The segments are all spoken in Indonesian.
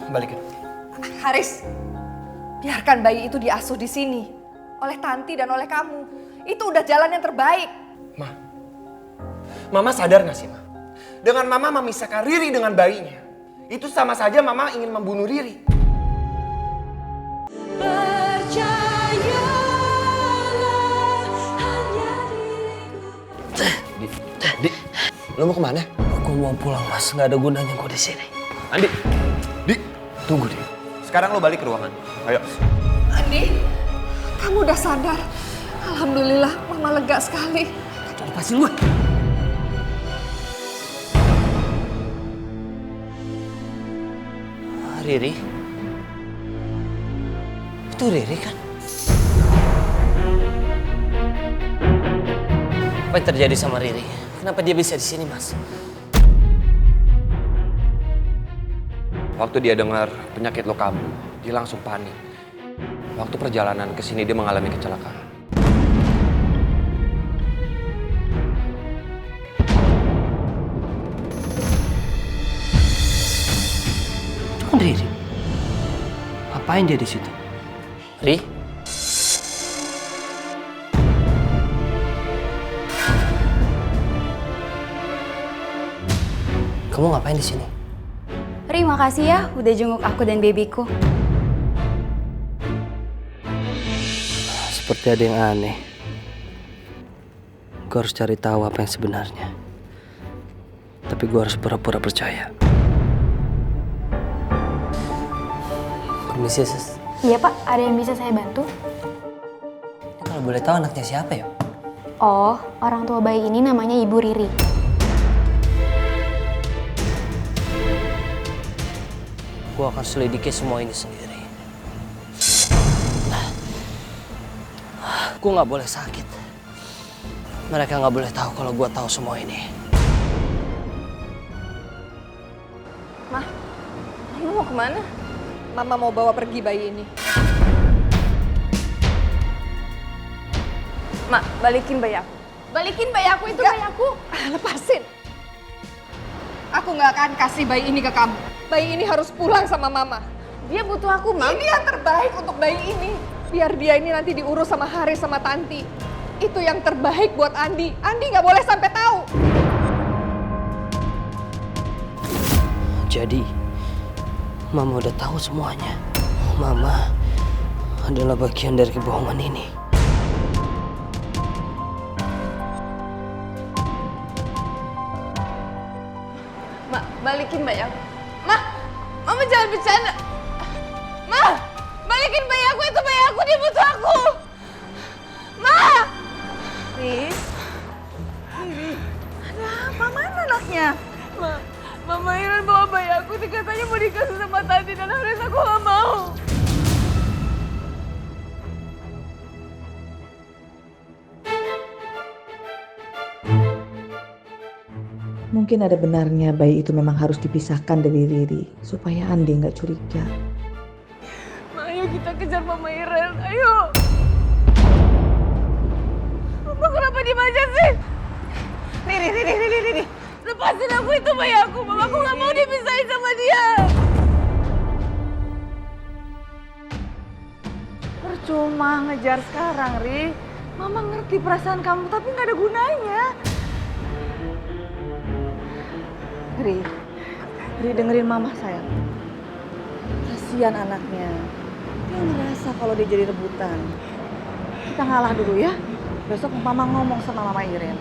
Balikin. Haris, biarkan bayi itu diasuh di sini oleh Tanti dan oleh kamu. Itu udah jalan yang terbaik. Ma, Mama sadar gak sih, Ma? Dengan Mama memisahkan Riri dengan bayinya, itu sama saja Mama ingin membunuh Riri. Di, lo mau kemana? Aku mau pulang, Mas. Nggak ada gunanya gue di sini. Andi, tunggu Di. Sekarang lo balik ke ruangan. Ayo. Andi, kamu udah sadar. Alhamdulillah, Mama lega sekali. Lepasin gue. Riri? Itu Riri kan? Apa yang terjadi sama Riri? Kenapa dia bisa di sini, Mas? Waktu dia dengar penyakit lo kambuh, dia langsung panik. Waktu perjalanan ke sini dia mengalami kecelakaan. Itu kan Riri. Ngapain dia di situ? Ri? Kamu ngapain di sini? Ri, makasih ya udah jenguk aku dan bebiku. Seperti ada yang aneh. Gue harus cari tahu apa yang sebenarnya. Tapi gue harus pura-pura percaya. Permisi, Sis. Iya Pak, ada yang bisa saya bantu? Ini kalau boleh tahu anaknya siapa ya? Oh, orang tua bayi ini namanya Ibu Riri. Gue akan selidiki semua ini sendiri. Gue nggak boleh sakit. Mereka nggak boleh tahu kalau gue tahu semua ini. Ma, Mama mau kemana? Mama mau bawa pergi bayi ini. Ma, balikin bayi aku. Balikin bayi aku, itu bayi aku. Lepasin. Aku nggak akan kasih bayi ini ke kamu. Bayi ini harus pulang sama Mama. Dia butuh aku, Mam. Ini yang terbaik untuk bayi ini. Biar dia ini nanti diurus sama Haris sama Tanti. Itu yang terbaik buat Andi. Andi nggak boleh sampai tahu. Jadi, Mama udah tahu semuanya. Mama adalah bagian dari kebohongan ini. Ma, balikin bayi aku. Ma, Mama jangan bercanda. Ma, balikin bayi aku, itu bayi aku, dia butuh aku. Ma! Riz? Riri, ada apa? Mana anaknya? Ma, Mama Iren bawa bayi aku, katanya mau dikasih sama Tanti dan Haris, aku gak mau. Mungkin ada benarnya bayi itu memang harus dipisahkan dari Riri supaya Andi nggak curiga. Ma, ayo kita kejar Mama Iren, ayo. Mama kenapa diem aja sih? Riri. Lepasin aku, itu bayi aku. Mama, aku gak mau dipisahin sama dia. Percuma ngejar sekarang, Ri. Mama ngerti perasaan kamu, tapi gak ada gunanya. Ri dengerin Mama sayang. Kasihan anaknya. Dia ngerasa kalau dia jadi rebutan. Kita ngalah dulu ya. Besok Mama ngomong sama Mama Iren.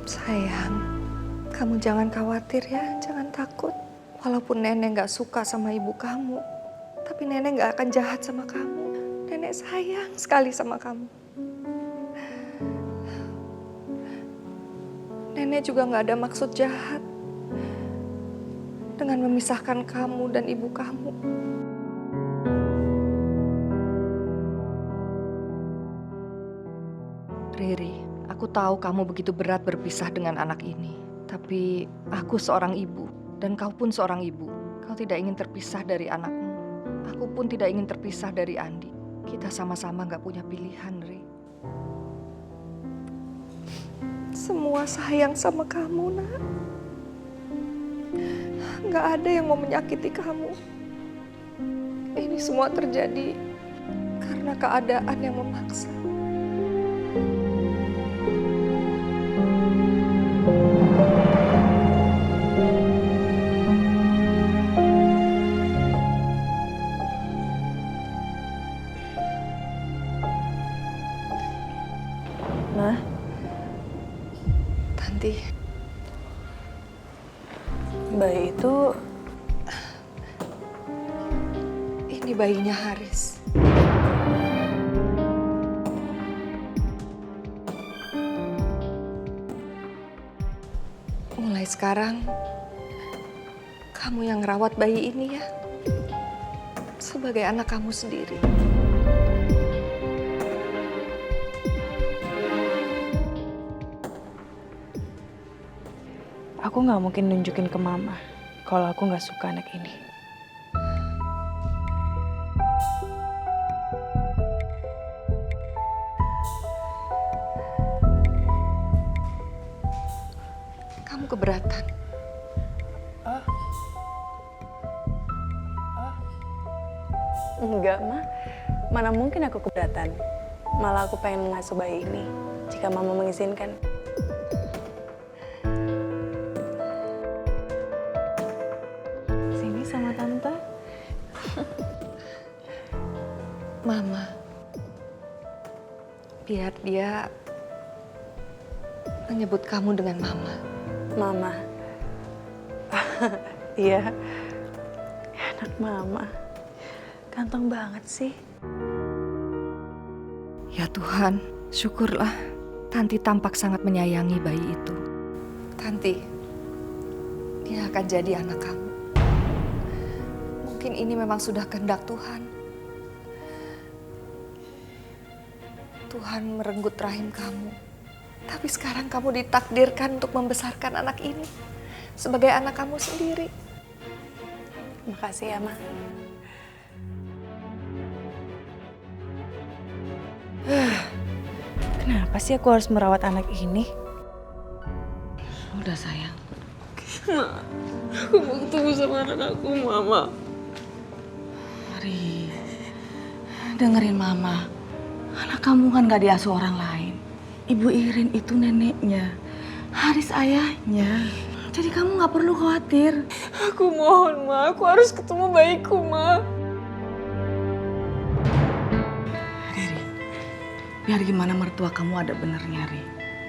Sayang, kamu jangan khawatir ya, jangan takut. Walaupun nenek gak suka sama ibu kamu, tapi nenek gak akan jahat sama kamu. Nenek sayang sekali sama kamu. Nenek juga gak ada maksud jahat dengan memisahkan kamu dan ibu kamu. Riri, aku tahu kamu begitu berat berpisah dengan anak ini. Tapi aku seorang ibu, dan kau pun seorang ibu. Kau tidak ingin terpisah dari anakmu. Aku pun tidak ingin terpisah dari Andi. Kita sama-sama gak punya pilihan, Ri. Semua sayang sama kamu, Nak. Gak ada yang mau menyakiti kamu. Ini semua terjadi karena keadaan yang memaksa. Ma, Tanti, bayi itu ini bayinya Haris. Mulai sekarang, kamu yang ngerawat bayi ini ya, sebagai anak kamu sendiri. aku nggak mungkin nunjukin ke Mama kalau aku nggak suka anak ini. Kamu keberatan? Enggak, Ma. Mana mungkin aku keberatan. Malah aku pengen mengasuh bayi ini jika Mama mengizinkan. Sini sama Tante. Mama, biar dia menyebut kamu dengan Mama. Mama. Iya. Anak Mama. Ganteng banget sih. Ya Tuhan, syukurlah Tanti tampak sangat menyayangi bayi itu. Tanti, dia akan jadi anak kamu. Mungkin ini memang sudah kehendak Tuhan. Tuhan merenggut rahim kamu. Tapi sekarang kamu ditakdirkan untuk membesarkan anak ini sebagai anak kamu sendiri. Makasih ya, Ma. Kenapa sih aku harus merawat anak ini? Udah sayang. Aku mau ketemu sama anak aku, Mama. Ri, dengerin Mama. Anak kamu kan gak diasuh orang lain. Ibu Irin itu neneknya, Haris ayahnya. Jadi kamu gak perlu khawatir. Aku mohon, Ma. Aku harus ketemu bayiku, Ma. Riri, biar gimana mertua kamu ada benernya, Ri.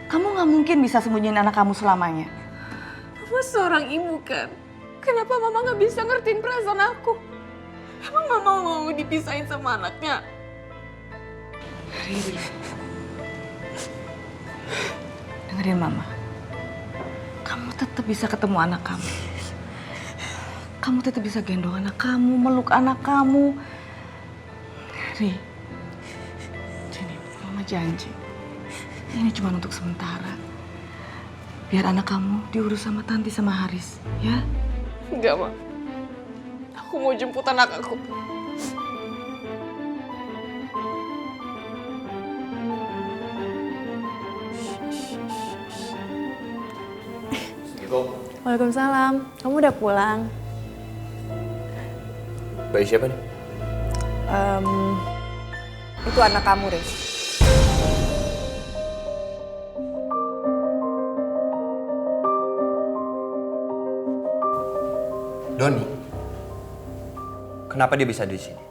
Kamu gak mungkin bisa sembunyiin anak kamu selamanya. Mama seorang ibu kan. Kenapa Mama gak bisa ngertiin perasaan aku? Emang Mama mau dipisahin sama anaknya? Riri, dengerin Mama. Kamu tetap bisa ketemu anak kamu. Kamu tetap bisa gendong anak kamu, meluk anak kamu. Ri, sini, Mama janji. Ini cuma untuk sementara. Biar anak kamu diurus sama Tanti sama Haris, ya? Enggak, Ma. Aku mau jemput anak aku. Waalaikumsalam. Kamu udah pulang? Bayi siapa nih? Itu anak kamu, Riz. Doni. Kenapa dia bisa di sini?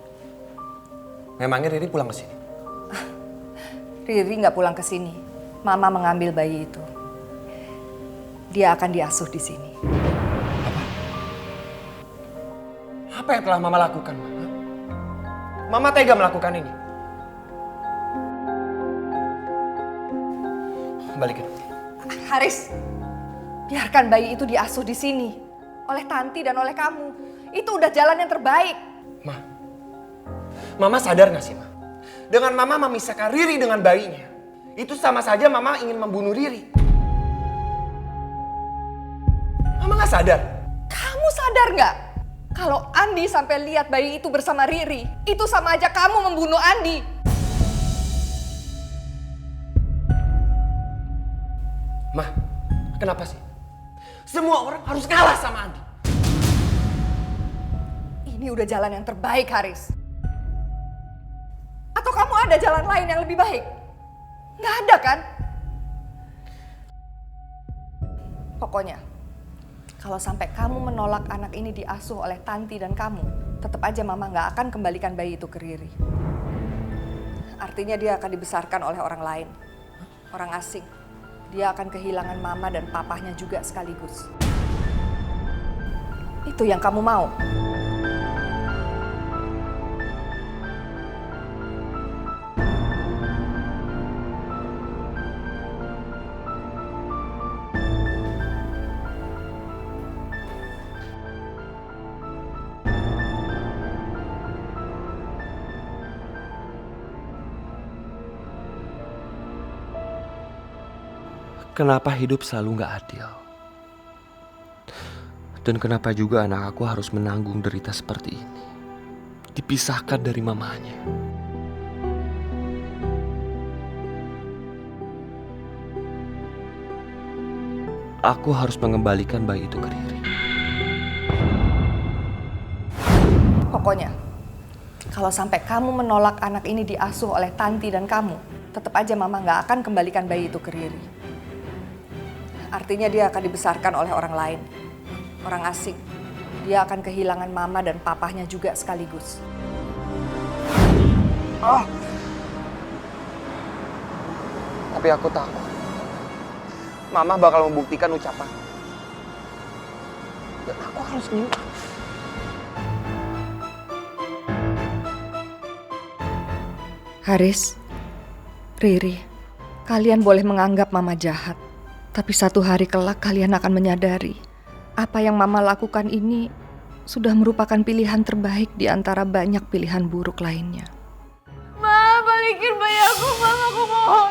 Memangnya Riri pulang ke sini? Riri nggak pulang ke sini. Mama mengambil bayi itu. Dia akan diasuh di sini. Apa yang telah Mama lakukan, Mama? Mama tega melakukan ini. Balikin. Haris, biarkan bayi itu diasuh di sini. Oleh Tanti dan oleh kamu. Itu udah jalan yang terbaik. Ma, Mama sadar gak sih, Ma? Dengan Mama memisahkan Riri dengan bayinya, itu sama saja Mama ingin membunuh Riri. nggak sadar? Kamu sadar nggak? Kalau Andi sampai lihat bayi itu bersama Riri, itu sama aja kamu membunuh Andi. Mah, kenapa sih? Semua orang harus kalah sama Andi. Ini udah jalan yang terbaik, Haris. Atau kamu ada jalan lain yang lebih baik? Nggak ada kan? Pokoknya, kalau sampai kamu menolak anak ini diasuh oleh Tanti dan kamu, tetap aja Mama nggak akan kembalikan bayi itu ke Riri. Artinya dia akan dibesarkan oleh orang lain, orang asing. Dia akan kehilangan Mama dan papahnya juga sekaligus. Itu yang kamu mau. Kenapa hidup selalu nggak adil? Dan kenapa juga anak aku harus menanggung derita seperti ini? Dipisahkan dari mamanya. Aku harus mengembalikan bayi itu ke Riri. Pokoknya, kalau sampai kamu menolak anak ini diasuh oleh Tanti dan kamu, tetap aja Mama nggak akan kembalikan bayi itu ke Riri. Artinya dia akan dibesarkan oleh orang lain, orang asing. Dia akan kehilangan Mama dan papahnya juga sekaligus. Tapi aku tahu, Mama bakal membuktikan ucapan. Dan aku harus minta. Haris, Riri, kalian boleh menganggap Mama jahat. Tapi satu hari kelak kalian akan menyadari apa yang Mama lakukan ini sudah merupakan pilihan terbaik di antara banyak pilihan buruk lainnya. Ma, balikin bayi aku, Ma, aku mohon.